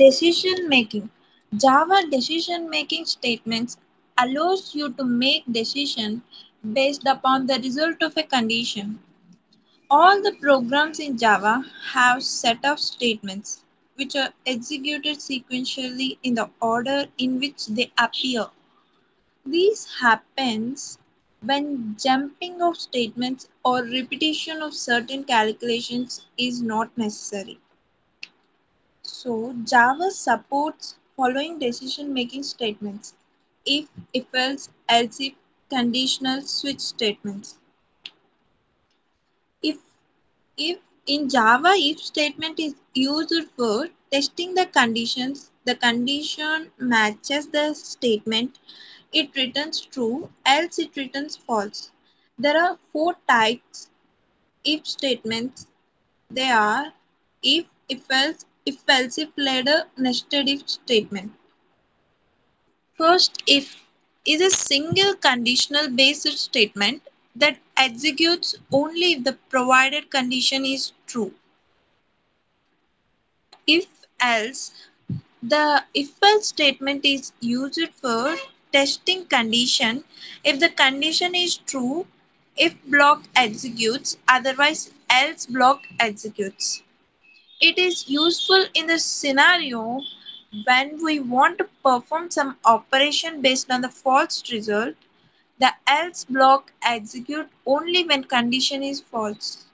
Decision making. Java decision making statements allows you to make decision based upon the result of a condition. All the programs in Java have set of statements which are executed sequentially in the order in which they appear. This happens when jumping of statements or repetition of certain calculations is not necessary. So Java supports following decision making statements: if else if, conditional switch statements. If if in Java if statement is used for testing the conditions, the condition matches the statement, it returns true, else it returns false. There are four types if statements. They are if else if later nested if statement. First if is a single conditional based statement that executes only if the provided condition is true. If else, the if else statement is used for testing condition. If the condition is true, if block executes, otherwise else block executes. It is useful in the scenario when we want to perform some operation based on the false result. The else block execute only when condition is false.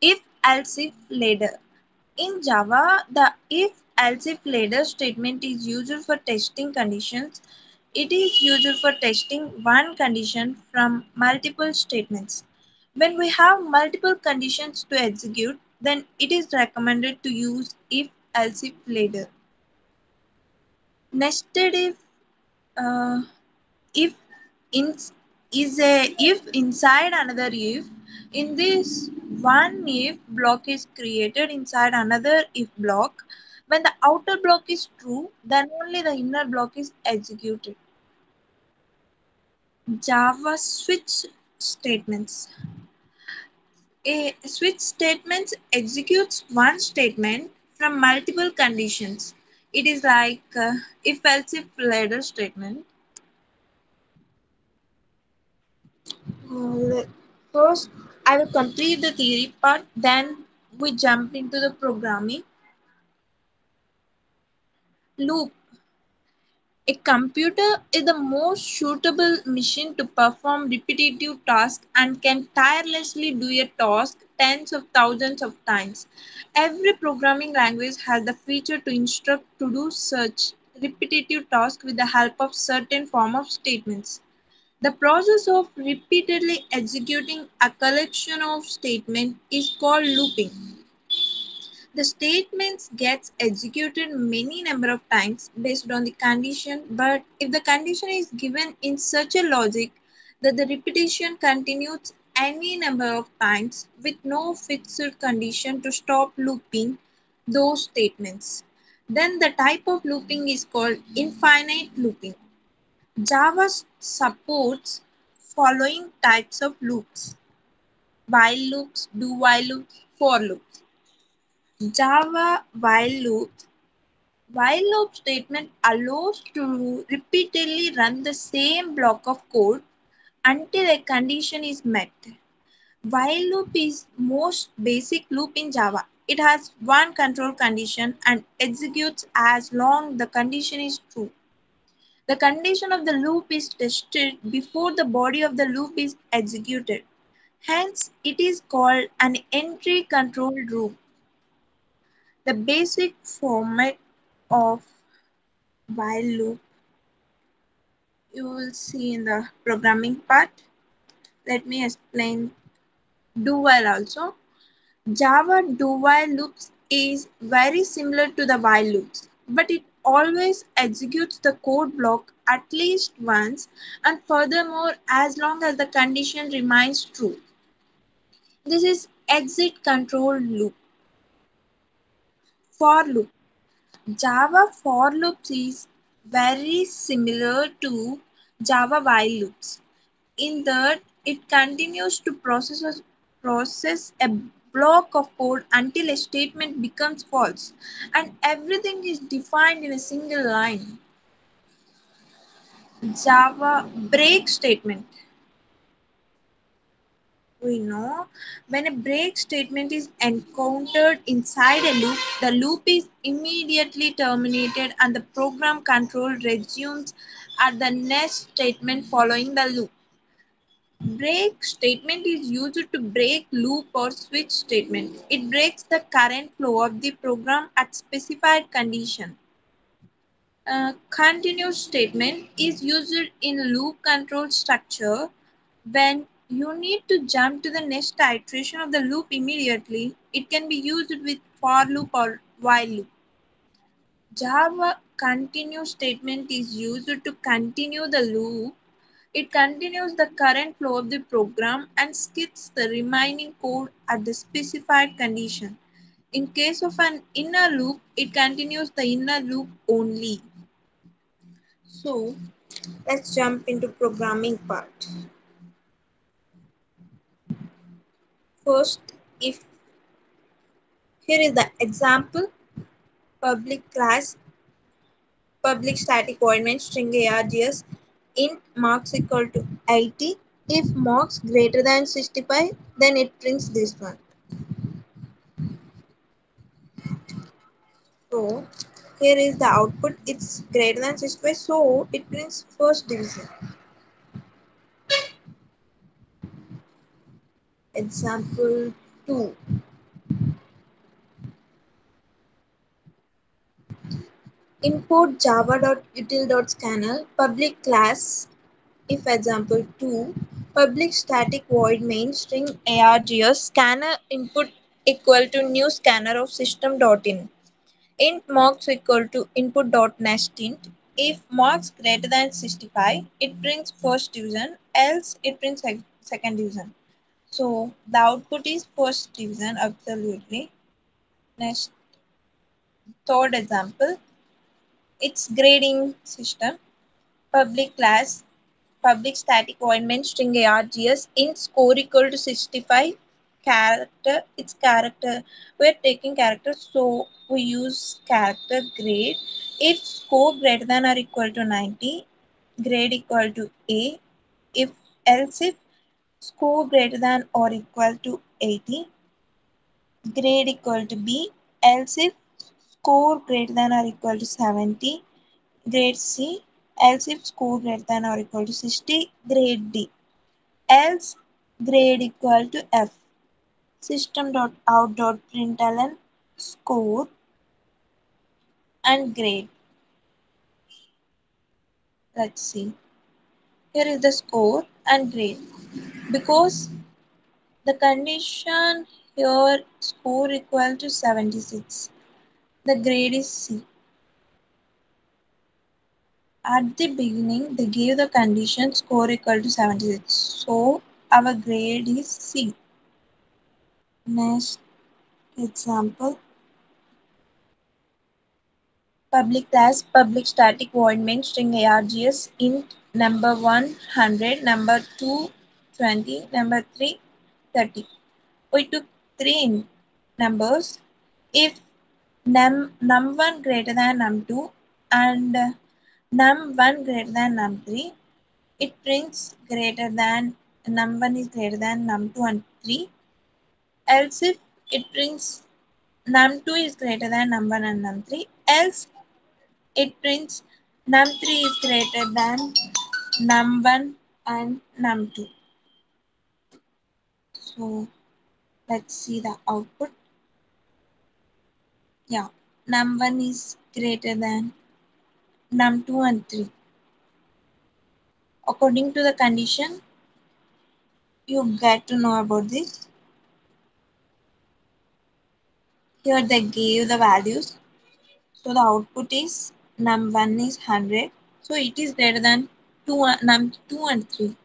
If else if later. In Java, the if else if later statement is used for testing conditions. It is used for testing one condition from multiple statements. When we have multiple conditions to execute, then it is recommended to use if else if later. Nested uh, if in, is a if inside another if. In this, one if block is created inside another if block. When the outer block is true, then only the inner block is executed. Java switch statements. A switch statement executes one statement from multiple conditions. It is like if else if later statement. First, I will complete the theory part, then we jump into the programming. Loop. A computer is the most suitable machine to perform repetitive tasks and can tirelessly do a task tens of thousands of times. Every programming language has the feature to instruct to do such repetitive tasks with the help of certain form of statements. The process of repeatedly executing a collection of statements is called looping. The statements gets executed many number of times based on the condition, but if the condition is given in such a logic that the repetition continues any number of times with no fixed condition to stop looping those statements, then the type of looping is called infinite looping. Java supports following types of loops: while loops, do while loops, for loops. Java while loop statement allows to repeatedly run the same block of code until a condition is met. While loop is most basic loop in Java. It has one control condition and executes as long the condition is true. The condition of the loop is tested before the body of the loop is executed. Hence, it is called an entry control loop. The basic format of while loop you will see in the programming part. Let me explain do while also. Java do while loops is very similar to the while loops, but it always executes the code block at least once and furthermore as long as the condition remains true. This is exit control loop. For loop. Java for loops is very similar to Java while loops in that it continues to process a block of code until a statement becomes false and everything is defined in a single line. Java break statement. We know when a break statement is encountered inside a loop, the loop is immediately terminated and the program control resumes at the next statement following the loop. Break statement is used to break loop or switch statement. It breaks the current flow of the program at specified condition. Continuous statement is used in loop control structure when you need to jump to the next iteration of the loop immediately. It can be used with for loop or while loop. Java continuous statement is used to continue the loop. It continues the current flow of the program and skips the remaining code at the specified condition. In case of an inner loop, it continues the inner loop only. So let's jump into programming part. First, if here is the example, public class public static void main string args int marks equal to 80. If marks greater than 65, then it prints this one. So here is the output. It's greater than 65, so it prints first division. Example 2. Import java.util.scanner public class. If example 2, public static void main string args scanner input equal to new scanner of system.in. Int marks equal to input.nestInt. If marks greater than 65, it prints first division, else it prints second division. So the output is first division absolutely. Next, third example, it's grading system. Public class, public static void main string args int score equal to 65 character. It's character. We're taking character, so we use character grade. If score greater than or equal to 90, grade equal to A. If else if score greater than or equal to 80, grade equal to B. Else if score greater than or equal to 70, grade C. Else if score greater than or equal to 60, grade D. Else grade equal to F. System.out.println score and grade. Let's see. Here is the score and grade. Because the condition here score equal to 76. The grade is C. At the beginning, they gave the condition score equal to 76. So our grade is C. Next example. Public class public static void main string args int number 100, number 2 20, number 3 30. We took three numbers. If num1 greater than num2 and num1 greater than num3, it prints greater than num1 is greater than num2 and 3. Else if it prints num2 is greater than num1 and num3, else it prints num3 is greater than num1 and num2. So let's see the output. Yeah, num1 is greater than num2 and 3. According to the condition, you get to know about this. Here they gave the values. So the output is num1 is 100. So it is greater than num2 and 3.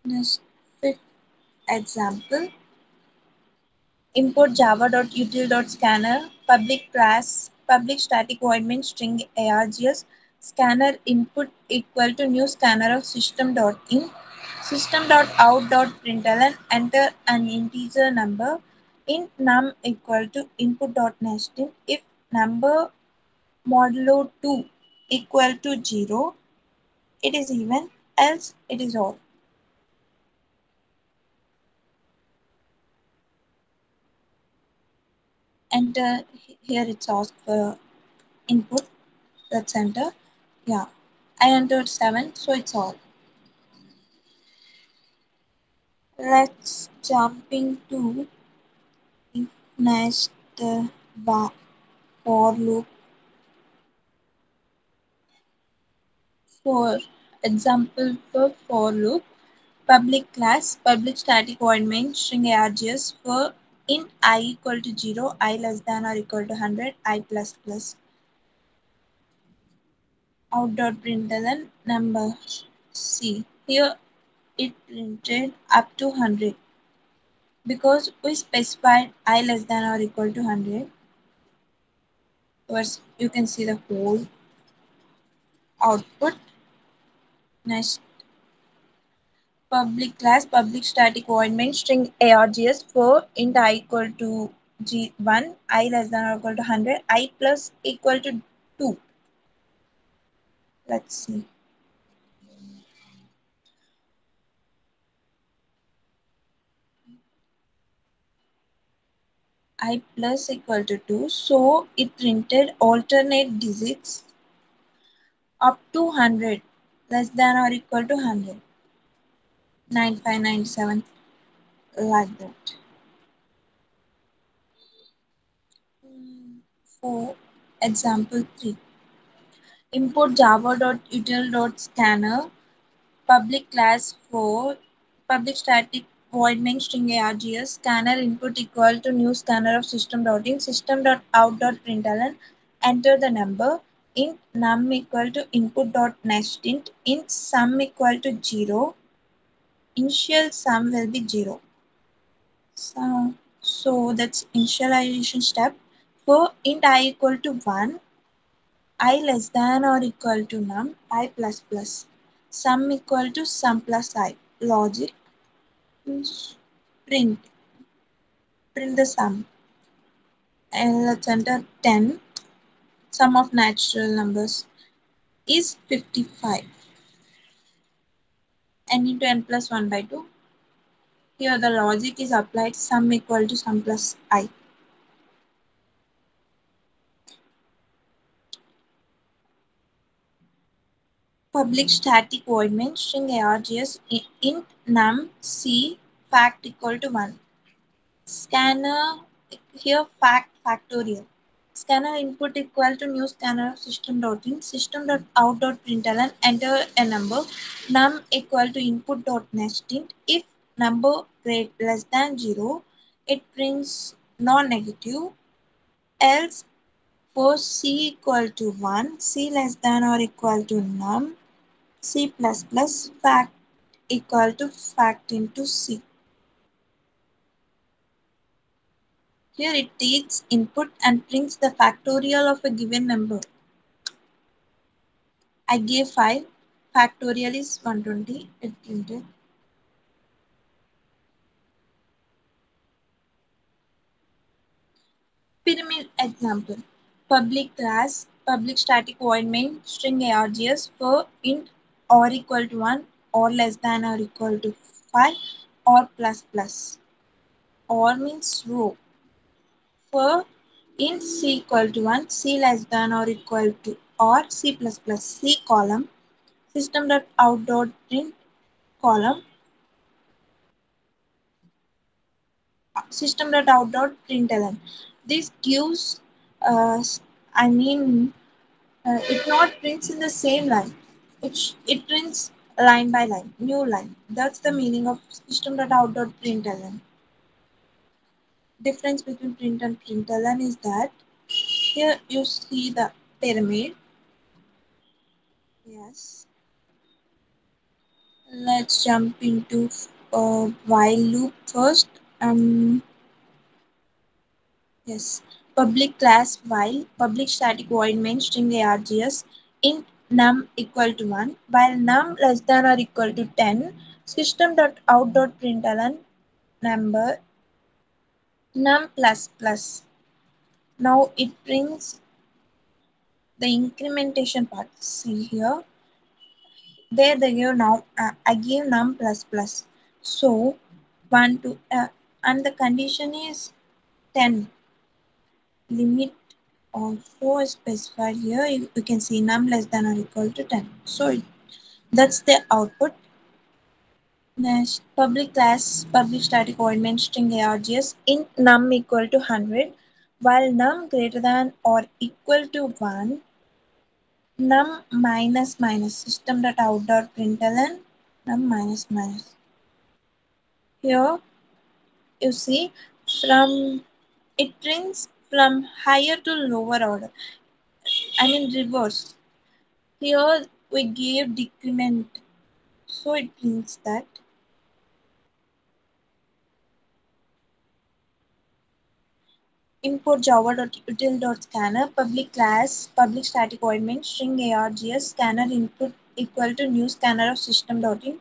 Next, fifth example. Import java.util.scanner public class public static void main string args Scanner input equal to new scanner of system.in. System.out.println enter an integer number int num equal to input.nesting. If number modulo 2 equal to 0, it is even, else it is odd. Enter, here it's asked for input, let's enter. Yeah, I entered 7, so it's all. Let's jump into next for loop. For example, for loop, public class, public static void main string args for int I equal to 0, I less than or equal to 100, I plus plus. Out.println number C. Here it printed up to 100 because we specified I less than or equal to 100. First, you can see the whole output. Next, public class, public static void main string args for int I equal to 1, I less than or equal to 100, I plus equal to 2. Let's see. I plus equal to 2. So it printed alternate digits up to 100, less than or equal to 100. 9597, like that. For example 3, import java.util.scanner public class for public static void main string args scanner input equal to new scanner of system.in system.out.println enter the number int num equal to input.nestInt int sum equal to 0, initial sum will be 0. So that's initialization step. For int I equal to 1, I less than or equal to num, I plus plus. Sum equal to sum plus I. Logic is print. Print the sum. And let's enter 10. Sum of natural numbers is 55. N into n plus 1 by 2. Here the logic is applied sum equal to sum plus I. Public static void main string args int num c fact equal to 1. Scanner, here fact factorial. Scanner input equal to new scanner of system.in system.out.println enter a number num equal to input.nestInt. If number greater less than 0, it prints non-negative. Else for c equal to 1, c less than or equal to num, c plus plus fact equal to fact into c. Here it takes input and prints the factorial of a given number. I gave 5, factorial is 120, it printed. Pyramid example. Public class, public static void main, string args for int or equal to 1 or less than or equal to 5 or plus plus. Or means row. For int c equal to 1, c less than or equal to or c plus plus, c column, system.out.print column, system.out.println. This gives, I mean, it not prints in the same line. It prints line by line, new line. That's the meaning of system.out.println. Difference between print and println is that here you see the pyramid. Yes. Let's jump into while loop first. Yes. Public class while public static void main string args int num equal to 1, while num less than or equal to 10, system.out.println number num plus plus. Now it brings the incrementation part. See here, there they give now. I give num plus plus. So 1 to and the condition is 10. Limit also is specified here. You can see num less than or equal to 10. So that's the output. Next, public class public static void main string args int num equal to 100, while num greater than or equal to 1, num minus minus system dot out dot println num minus minus. Here you see, from it brings from higher to lower order. I mean reverse. Here we gave decrement, so it brings that import java.util.scanner public class public static void main string args scanner input equal to new scanner of system.in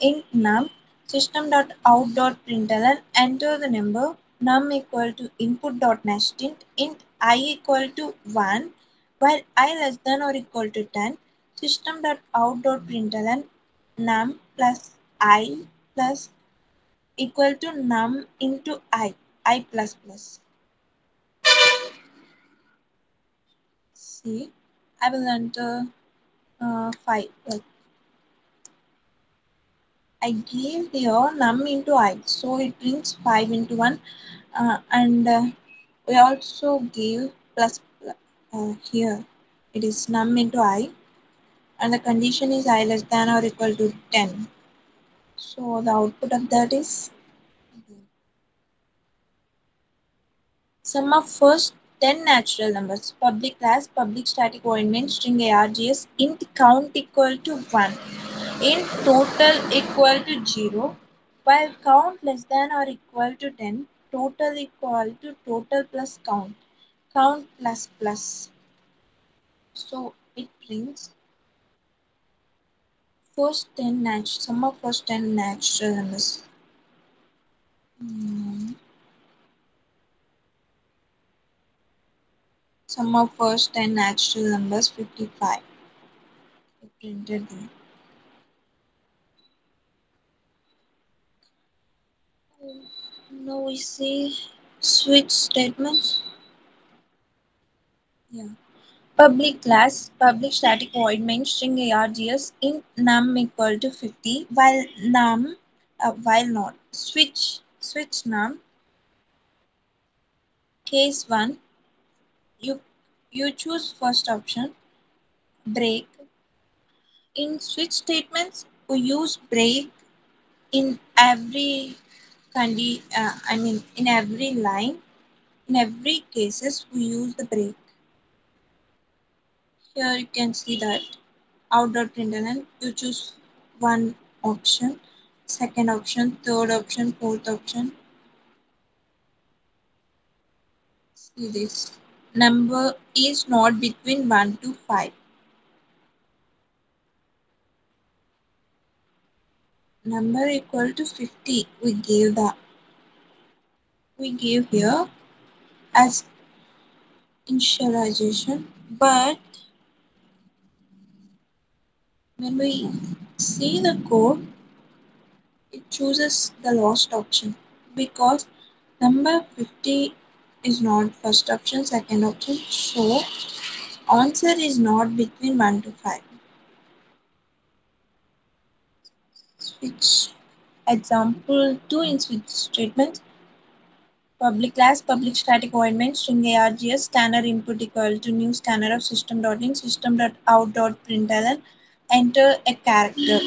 int num system.out.println enter the number num equal to input.nested int I equal to 1, while I less than or equal to 10, system.out.println num plus I plus equal to num into I plus plus. See, I will enter 5. Like I gave here num into I, so it brings 5 into 1, and we also gave plus here. It is num into I, and the condition is I less than or equal to 10. So the output of that is sum of first 10 natural numbers. Public class public static void main string args int count equal to 1. Int total equal to 0, while count less than or equal to 10, total equal to total plus count, count plus plus. So it brings sum of first 10 natural numbers. Mm, Sum of first 10 natural numbers 55. I printed them. Now we see switch statements. Yeah. Public class public static void main string args int num equal to 50, while not switch num case 1, you you choose first option break. In switch statements we use break in every in every line, in every cases we use the break. Here you can see that out.println, you choose one option, second option, third option, fourth option. See this. Number is not between 1 to 5. Number equal to 50. We gave here as initialization, but when we see the code, it chooses the last option because number 50 is not first option, second option. So answer is not between 1 to 5. Switch example 2 in switch statements. Public class public static void main string args scanner input equal to new scanner of system.in system.out.println enter a character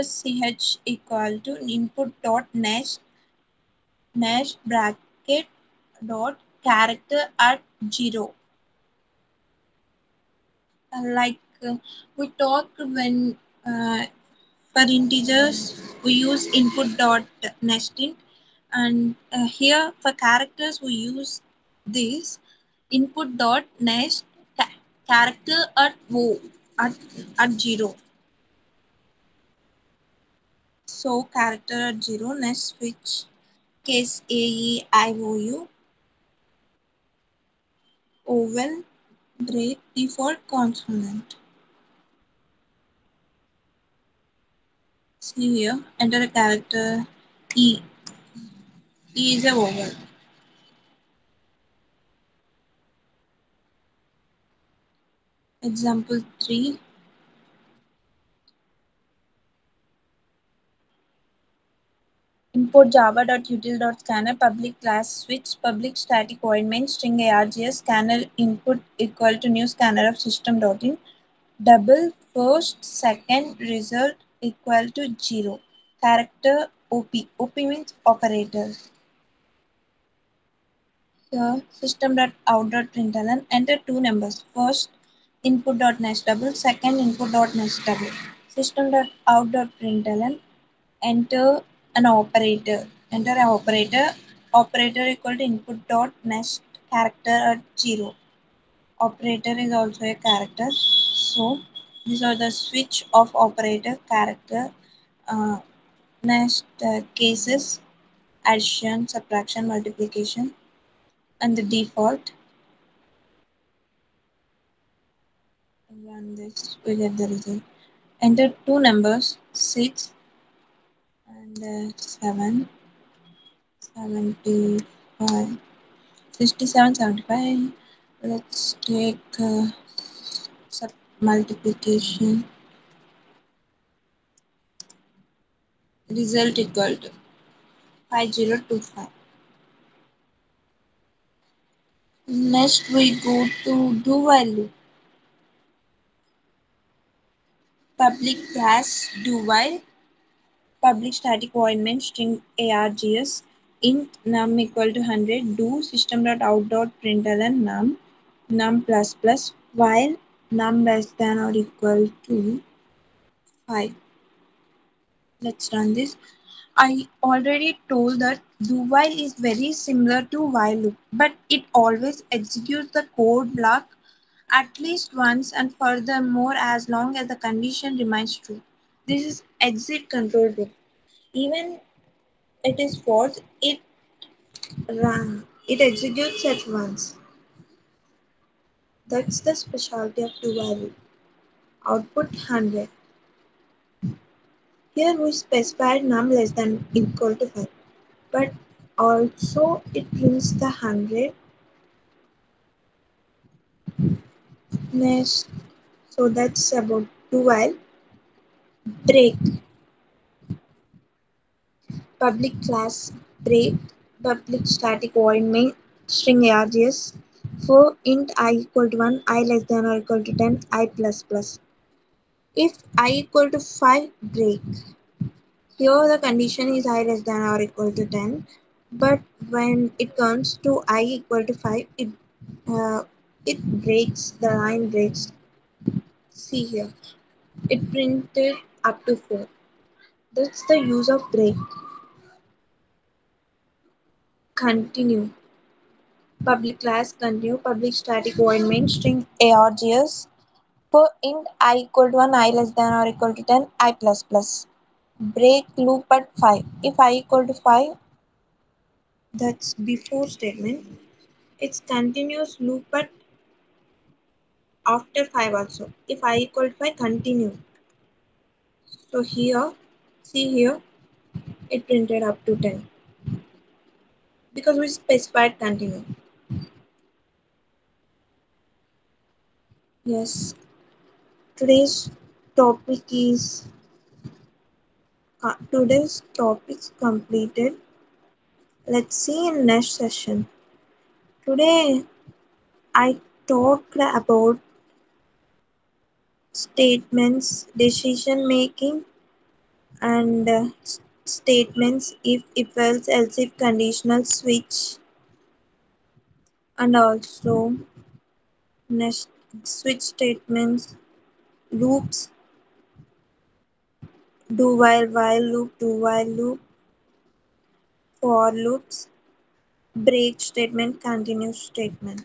ch equal to input dot next bracket dot character at 0. Like we talked when for integers we use input dot nesting, and here for characters we use this input dot nest Character at O at, at 0. So character at 0, next switch case A E I O U, oval, break, default consonant. See here, enter a character E. E is a vowel. Example 3. Import java.util.scanner public class switch public static void main string args scanner input equal to new scanner of system.in double first second result equal to 0. Character op means operator. Here system.out.println enter two numbers. First input.next double, second input.next double. System.out.println enter an operator. Enter an operator. Operator equal to input.next character at 0. Operator is also a character. So these are the switch of operator character. Uh, Next cases addition, subtraction, multiplication, and the default. Run this, we get the result. Enter two numbers 6 and 7, 75, 67, 75. Let's take multiplication. Result equal to 5025. Next we go to do while loop. Public class do while public static void main string args int num equal to 100 do system.out.println num plus plus while num less than or equal to 5. Let's run this. I already told that do while is very similar to while loop, but it always executes the code block at least once and furthermore as long as the condition remains true. This is exit control loop. Even it is false, it executes at once. That's the specialty of do while loop. Output 100. Here we specified num less than equal to 5, but also it prints the 100. Next, so that's about do while. Break. Public class break public static void main string args for int I equal to 1 I less than or equal to 10 I plus plus. If I equal to 5 break. Here the condition is I less than or equal to 10, but when it comes to I equal to 5 uh, it breaks, the line breaks. See here, it printed up to 4. That's the use of break. Continue. Public class continue public static void main string args for int I equal to 1 I less than or equal to 10 I plus plus. Break loop at 5. If I equal to 5, that's before statement. It's continuous loop at after 5 also. If I equal to 5, continue. So here, see here, it printed up to 10 because we specified continue. Yes, today's topic is today's topics completed. Let's see in next session. Today I talked about statements, decision making, and statements if else if conditional switch, and also next switch statements, loops, do while loop, for loops, break statement, continue statement.